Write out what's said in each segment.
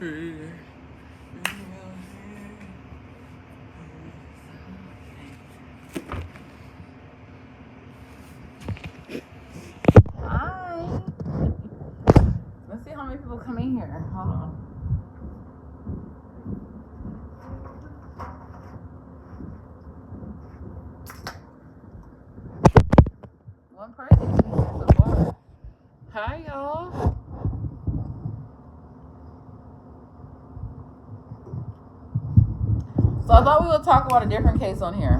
Hi. Let's see how many people come in here. Hold on. One person in here so far. Hi, y'all. So I thought we would talk about a different case on here.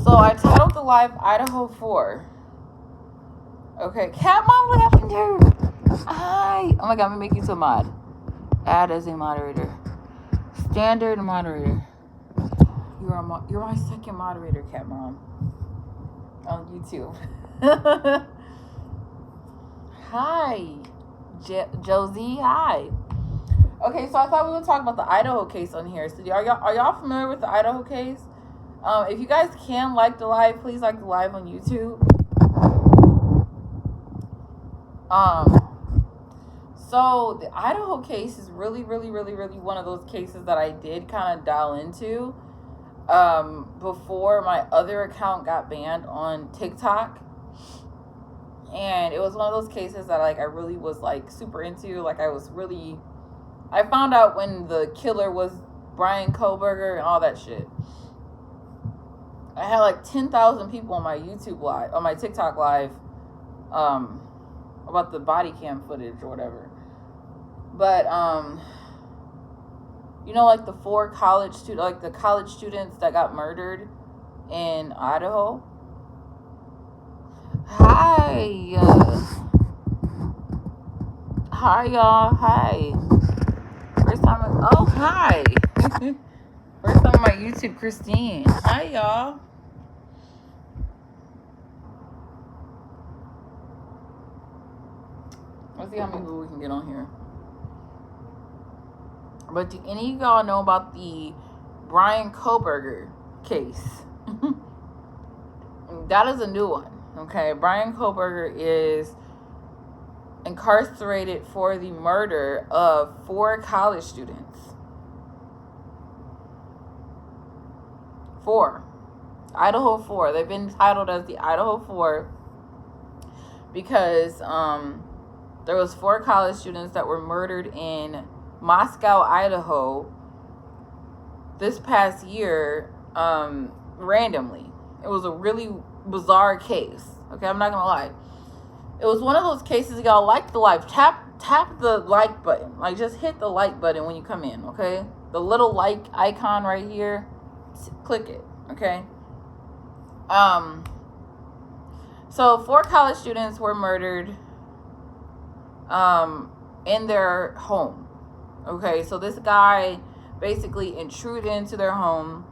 So I titled the live Idaho 4. Okay, Cat Mom Lavender. Hi. Oh my god, I'm gonna make you to a mod. Add as a moderator. Standard moderator. You're my second moderator, Cat Mom. On YouTube. Hi. Josie, hi. Okay, so I thought we would talk about the Idaho case on here. So are y'all familiar with the Idaho case? If you guys can like the live, please like the live on YouTube. So the Idaho case is really, really, really, really one of those cases that I did kind of dial into before my other account got banned on TikTok. And it was one of those cases that like I really was like super into. Like I found out when the killer was Brian Koberger and all that shit. I had like 10,000 people on my YouTube live, on my TikTok live, about the body cam footage or whatever. But you know, like the college students that got murdered in Idaho. Hi, hi y'all. Hi. First time. Oh, hi. First time on my YouTube, Christine. Hi y'all. Let's see how many people we can get on here. But do any of y'all know about the Brian Koberger case? That is a new one. Okay, Brian Koberger is incarcerated for the murder of 4 college students. 4. Idaho 4. They've been titled as the Idaho 4 because there was 4 college students that were murdered in Moscow, Idaho this past year, randomly. It was a really bizarre case. Okay, I'm not gonna lie. It was one of those cases, y'all like the live. Tap the like button. Like, just hit the like button when you come in, okay? The little like icon right here. Click it, okay? So 4 college students were murdered in their home. Okay, so this guy basically intruded into their home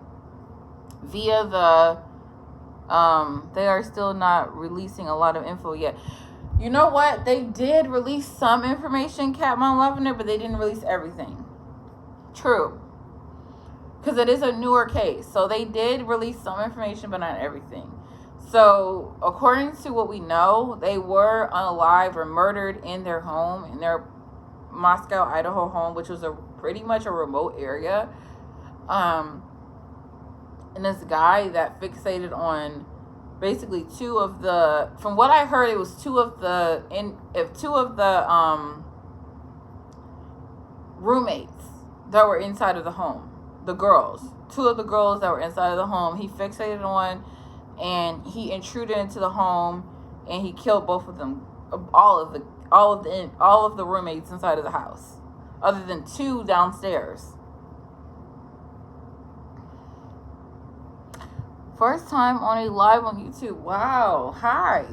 via the they are still not releasing a lot of info yet. You know what? They did release some information, Cat Mom Lavender, but they didn't release everything. True. Because it is a newer case. So they did release some information, but not everything. So according to what we know, they were unalive or murdered in their home, in their Moscow, Idaho home, which was pretty much a remote area. And this guy that fixated on basically 2 of the, from what I heard, it was 2 of the roommates that were inside of the home. The girls, 2 of the girls that were inside of the home, he fixated on, and he intruded into the home, and he killed both of them, all of the roommates inside of the house, other than 2 downstairs. First time on a live on YouTube. Wow. Hi.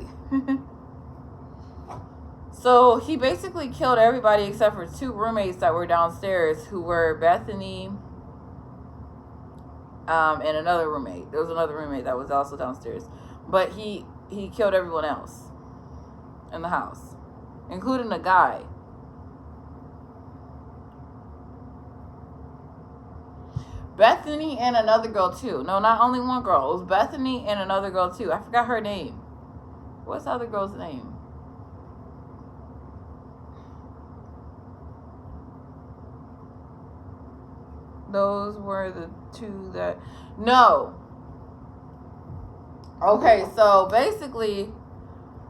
So he basically killed everybody except for 2 roommates that were downstairs, who were Bethany and another roommate. There was another roommate that was also downstairs. But he killed everyone else in the house, including the guy. Bethany and another girl too. No, not only one girl. It was Bethany and another girl too. I forgot her name. What's the other girl's name? Those were the two that... No. Okay, so basically...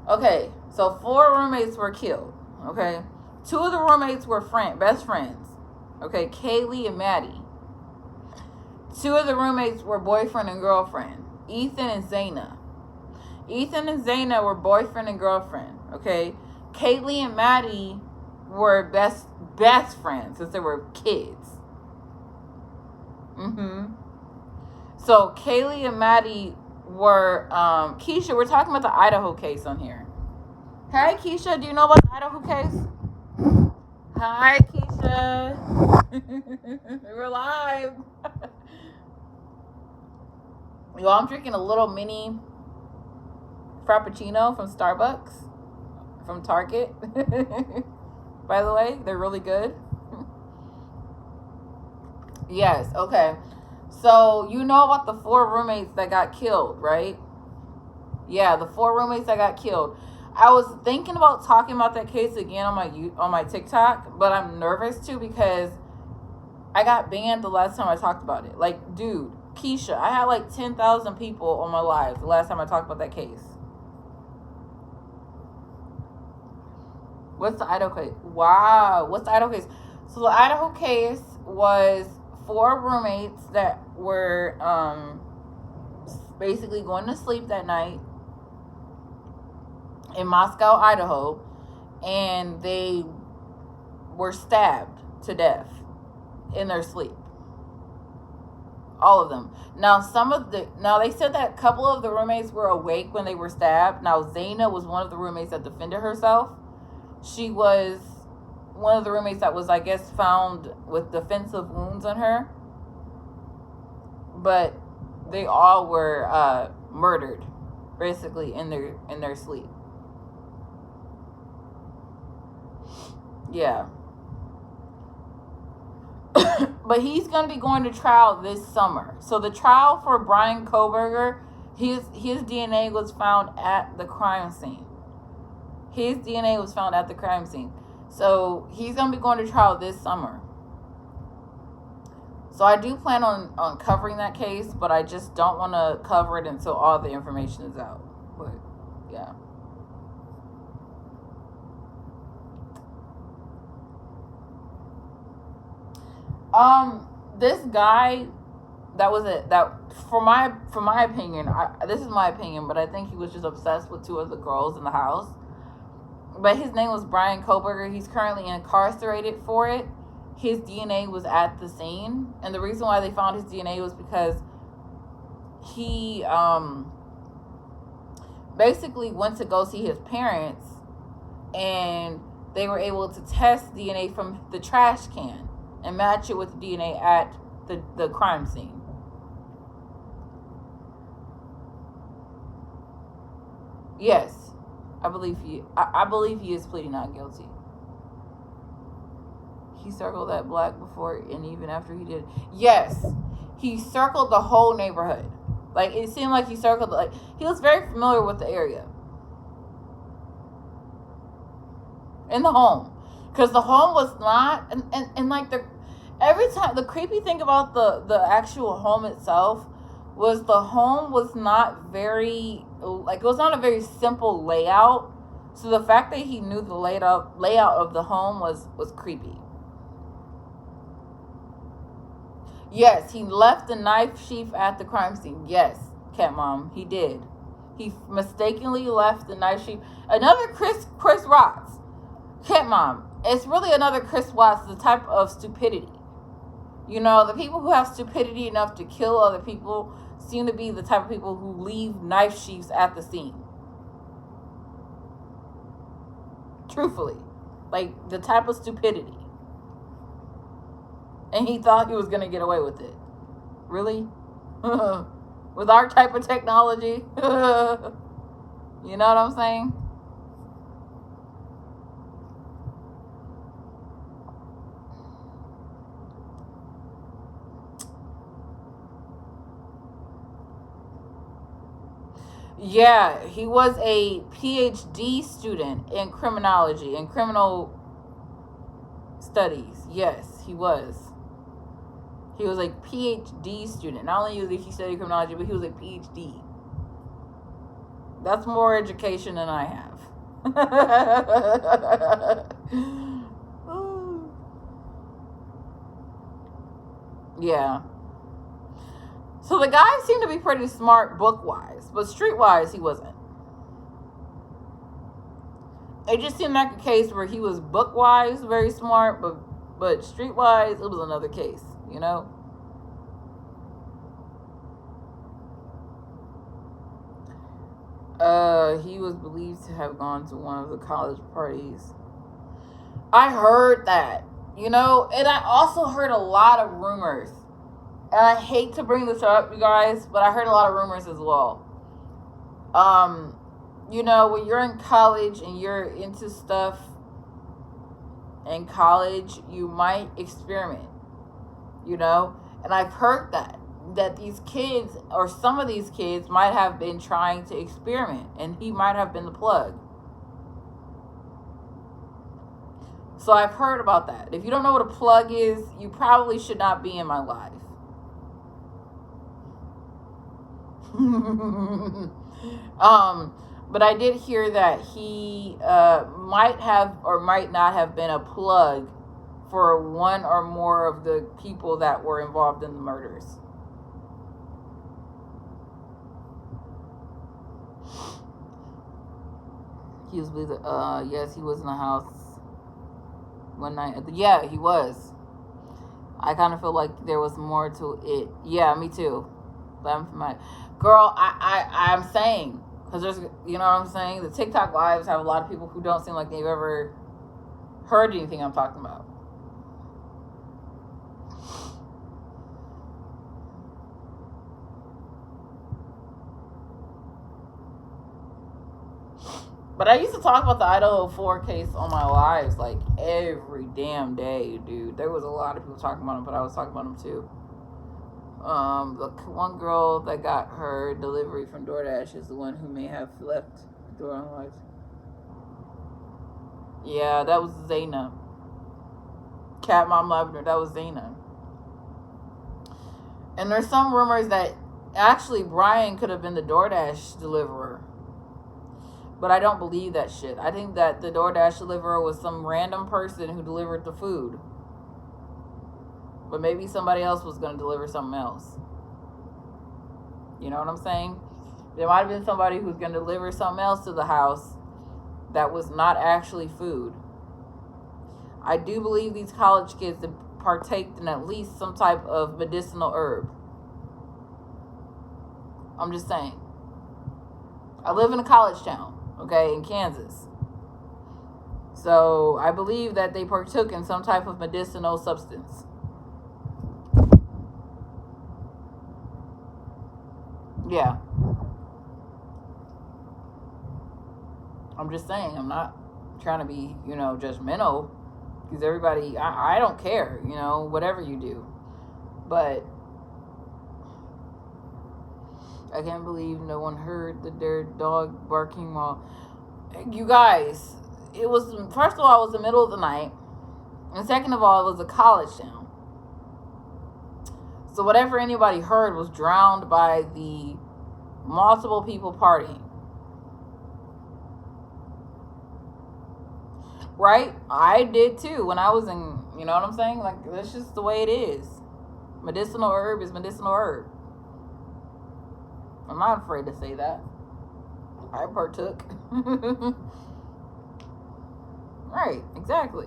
Okay, so 4 roommates were killed. Okay? 2 of the roommates were best friends. Okay, Kaylee and Maddie. 2 of the roommates were boyfriend and girlfriend. Ethan and Zaina. Ethan and Zaina were boyfriend and girlfriend. Okay? Kaylee and Maddie were best friends since they were kids. So Kaylee and Maddie were Keisha, we're talking about the Idaho case on here. Hey Keisha, do you know about the Idaho case? Hi Keisha. We're live. Yo, I'm drinking a little mini Frappuccino from Starbucks, from Target. By the way, they're really good. Yes, okay. So, you know about the 4 roommates that got killed, right? Yeah, the 4 roommates that got killed. I was thinking about talking about that case again on my TikTok, but I'm nervous too because I got banned the last time I talked about it. Like, dude, Keisha, I had like 10,000 people on my live the last time I talked about that case. What's the Idaho case? Wow, what's the Idaho case? So the Idaho case was 4 roommates that were basically going to sleep that night in Moscow, Idaho, and they were stabbed to death in their sleep. All of them. Now, they said that a couple of the roommates were awake when they were stabbed. Now, Zaina was one of the roommates that defended herself. She was one of the roommates that was, I guess, found with defensive wounds on her. But they all were murdered, basically, in their sleep. Yeah. But he's going to be going to trial this summer. So the trial for Brian Koberger, his DNA was found at the crime scene. His DNA was found at the crime scene. So he's going to be going to trial this summer. So I do plan on covering that case, but I just don't want to cover it until all the information is out. But, yeah. This guy, for my opinion, this is my opinion, but I think he was just obsessed with 2 of the girls in the house. But his name was Brian Koberger. He's currently incarcerated for it. His DNA was at the scene, and the reason why they found his DNA was because he basically went to go see his parents, and they were able to test DNA from the trash can and match it with the DNA at the crime scene. Yes, I believe he is pleading not guilty. He circled that black before and even after he did. Yes, he circled the whole neighborhood. Like, it seemed like he circled, like, he was very familiar with the area. In the home. Because the home was not, and like, every time, the creepy thing about the actual home itself was the home was not very, like, it was not a very simple layout. So the fact that he knew the layout of the home was creepy. Yes, he left the knife sheath at the crime scene. Yes, Cat Mom, he did. He mistakenly left the knife sheath. Another Chris Watts. Cat Mom, it's really another Chris Watts, the type of stupidity. You know, the people who have stupidity enough to kill other people seem to be the type of people who leave knife sheaths at the scene. Truthfully. Like, the type of stupidity. And he thought he was going to get away with it. Really? With our type of technology? You know what I'm saying? Yeah, he was a PhD student in criminology and criminal studies. Yes, he was. He was a PhD student. Not only did he study criminology, but he was a PhD. That's more education than I have. Yeah. So the guy seemed to be pretty smart book-wise, but street-wise, he wasn't. It just seemed like a case where he was book-wise very smart, but street-wise, it was another case, you know? He was believed to have gone to one of the college parties. I heard that, you know, and I also heard a lot of rumors. And I hate to bring this up, you guys, but I heard a lot of rumors as well. You know, when you're in college and you're into stuff in college, you might experiment, you know? And I've heard that these kids, or some of these kids, might have been trying to experiment, and he might have been the plug. So I've heard about that. If you don't know what a plug is, you probably should not be in my life. But I did hear that he might have or might not have been a plug for one or more of the people that were involved in the murders. He was with, yes, he was in the house one night. Yeah, he was. I kind of feel like there was more to it. Yeah, me too. But girl, I'm saying, because there's, you know what I'm saying? The TikTok lives have a lot of people who don't seem like they've ever heard anything I'm talking about. But I used to talk about the Idaho 4 case on my lives like every damn day, dude. There was a lot of people talking about him, but I was talking about him too. The one girl that got her delivery from DoorDash is the one who may have left the door unlocked. Yeah, that was Zaina. Cat Mom Lavender, that was Zaina. And there's some rumors that actually Brian could have been the DoorDash deliverer. But I don't believe that shit. I think that the DoorDash deliverer was some random person who delivered the food. But maybe somebody else was going to deliver something else. You know what I'm saying? There might have been somebody who's going to deliver something else to the house that was not actually food. I do believe these college kids partaked in at least some type of medicinal herb. I'm just saying. I live in a college town, okay, in Kansas. So I believe that they partook in some type of medicinal substance. Yeah. I'm just saying, I'm not trying to be, you know, judgmental, because everybody, I don't care, you know, whatever you do. But I can't believe no one heard their dog barking while, you guys, it was, first of all, it was the middle of the night, and second of all, it was a college town. So whatever anybody heard was drowned by the multiple people partying. Right? I did too when I was in, you know what I'm saying? Like, that's just the way it is. Medicinal herb is medicinal herb. I'm not afraid to say that. I partook. Right, exactly.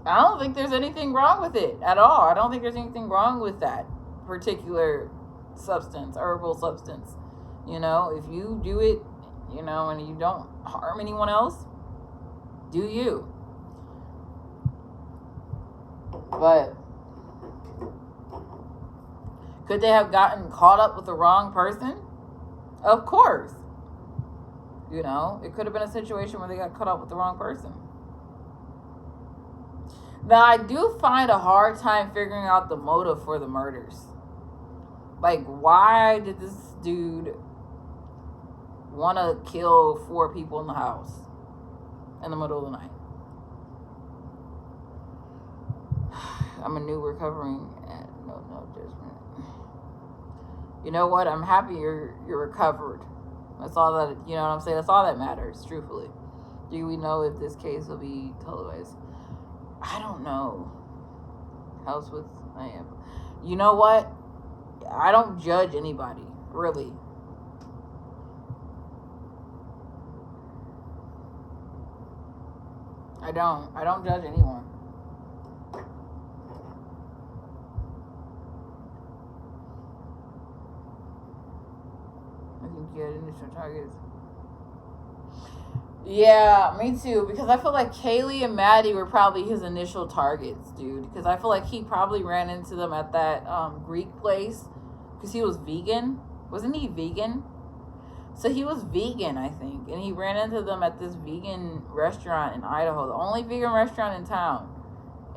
I don't think there's anything wrong with it at all. I don't think there's anything wrong with that particular substance, herbal substance. You know, if you do it, you know, and you don't harm anyone else, do you. But could they have gotten caught up with the wrong person? Of course. You know, it could have been a situation where they got caught up with the wrong person. Now, I do find a hard time figuring out the motive for the murders. Like, why did this dude want to kill 4 people in the house in the middle of the night? I'm a new recovering. No judgment. You know what? I'm happy you're recovered. That's all that, you know what I'm saying? That's all that matters, truthfully. Do we know if this case will be televised? I don't know. House with I am. You know what? I don't judge anybody, really. I don't judge anyone. I think you had initial targets. Yeah, me too. Because I feel like Kaylee and Maddie were probably his initial targets, dude. Because I feel like he probably ran into them at that Greek place. Because he was vegan. Wasn't he vegan? So he was vegan, I think. And he ran into them at this vegan restaurant in Idaho. The only vegan restaurant in town.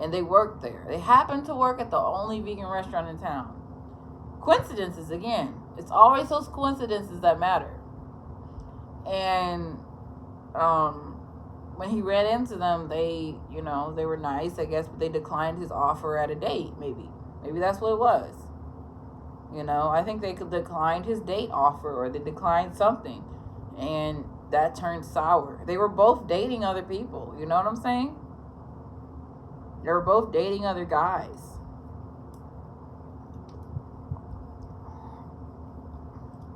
And they worked there. They happened to work at the only vegan restaurant in town. Coincidences, again. It's always those coincidences that matter. And when he ran into them, they were nice, I guess, but they declined his offer at a date, maybe that's what it was. I think they declined his date offer, or they declined something, and that turned sour. They were both dating other people, you know what I'm saying? They were both dating other guys.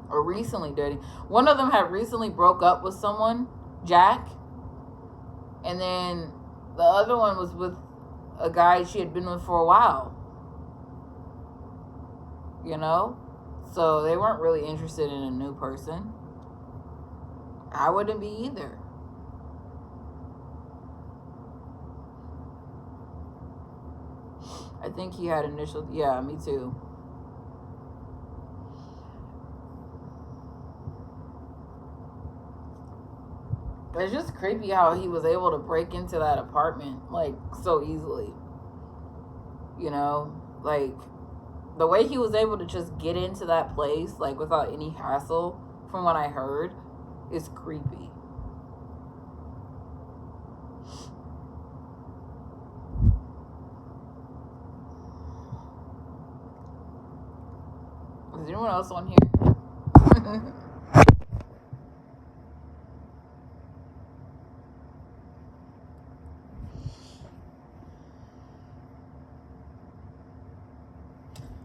Or recently dating. One of them had recently broke up with someone, Jack, and then the other one was with a guy she had been with for a while. So they weren't really interested in a new person. I wouldn't be either. I think he had initial. Yeah, me too. It's just creepy how he was able to break into that apartment, like, so easily. Like, the way he was able to just get into that place, like, without any hassle, from what I heard, is creepy. Is anyone else on here?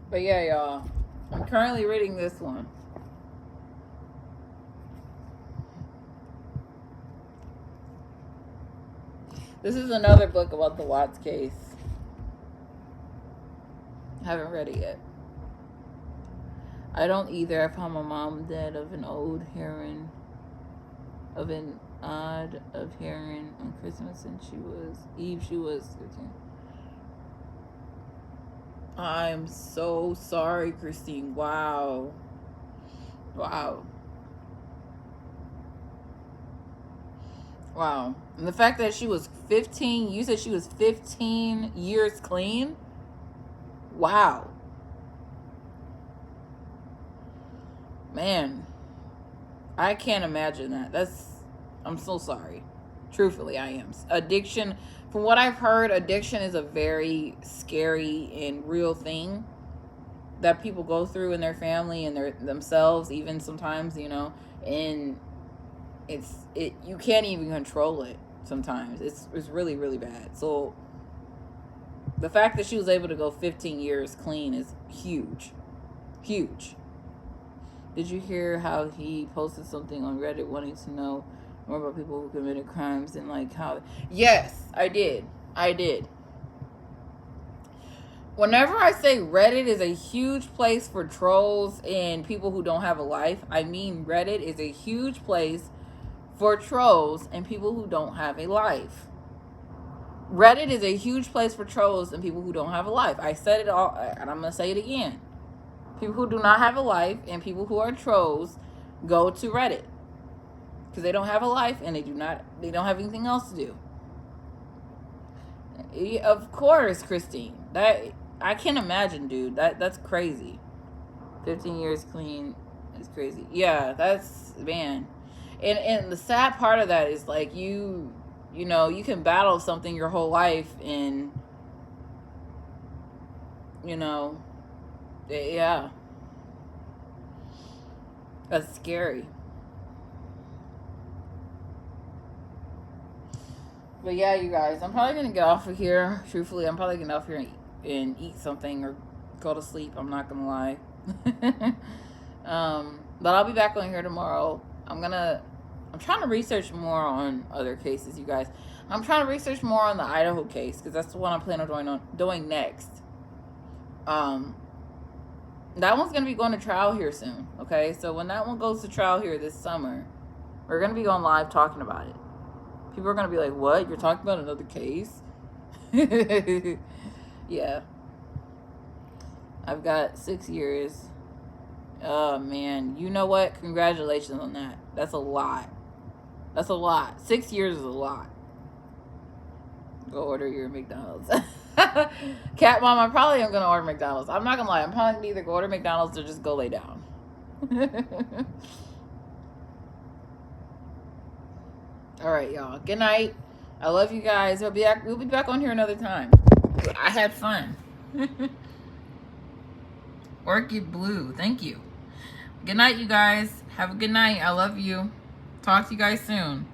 But yeah, y'all, I'm currently reading this one. This is another book about the Watts case. I haven't read it yet. I don't either. I found my mom dead of an odd heron on Christmas, and she was 13. I'm so sorry, Christine. Wow. And the fact that she was 15, you said she was 15 years clean? Wow. Man, I can't imagine that. I'm so sorry. Truthfully, I am. Addiction, from what I've heard, addiction is a very scary and real thing that people go through in their family and themselves, even sometimes, and you can't even control it sometimes. It's really, really bad. So the fact that she was able to go 15 years clean is huge. Did you hear how he posted something on Reddit wanting to know more about people who committed crimes and like how? Yes, I did. Whenever I say Reddit is a huge place for trolls and people who don't have a life, I mean Reddit is a huge place for trolls and people who don't have a life. Reddit is a huge place for trolls and people who don't have a life. I said it all, and I'm going to say it again. People who do not have a life and people who are trolls go to Reddit because they don't have a life and they don't have anything else to do. Of course, Christine. That I can't imagine, dude. That's crazy. 15 years clean is crazy. Yeah, that's, man. And the sad part of that is like you know, you can battle something your whole life and, you know, yeah, that's scary. But yeah, you guys, I'm probably gonna get off of here. Truthfully, I'm probably gonna get off here and eat something or go to sleep. I'm not gonna lie. But I'll be back on here tomorrow. I'm trying to research more on other cases, you guys. I'm trying to research more on the Idaho case because that's the one I'm planning on doing next. That one's gonna be going to trial here soon. Okay, so when that one goes to trial here this summer, we're gonna be going live talking about it. People are gonna be like, "What? You're talking about another case?" Yeah, I've got 6 years. Oh man, you know what? Congratulations on that. That's a lot. That's a lot. 6 years is a lot. Go order your McDonald's. Cat mom, I probably am gonna order McDonald's. I'm not gonna lie. I'm probably gonna either go order McDonald's or just go lay down. All right, y'all. Good night. I love you guys. We'll be back on here another time. I had fun. Orchid Blue. Thank you. Good night, you guys. Have a good night. I love you. Talk to you guys soon.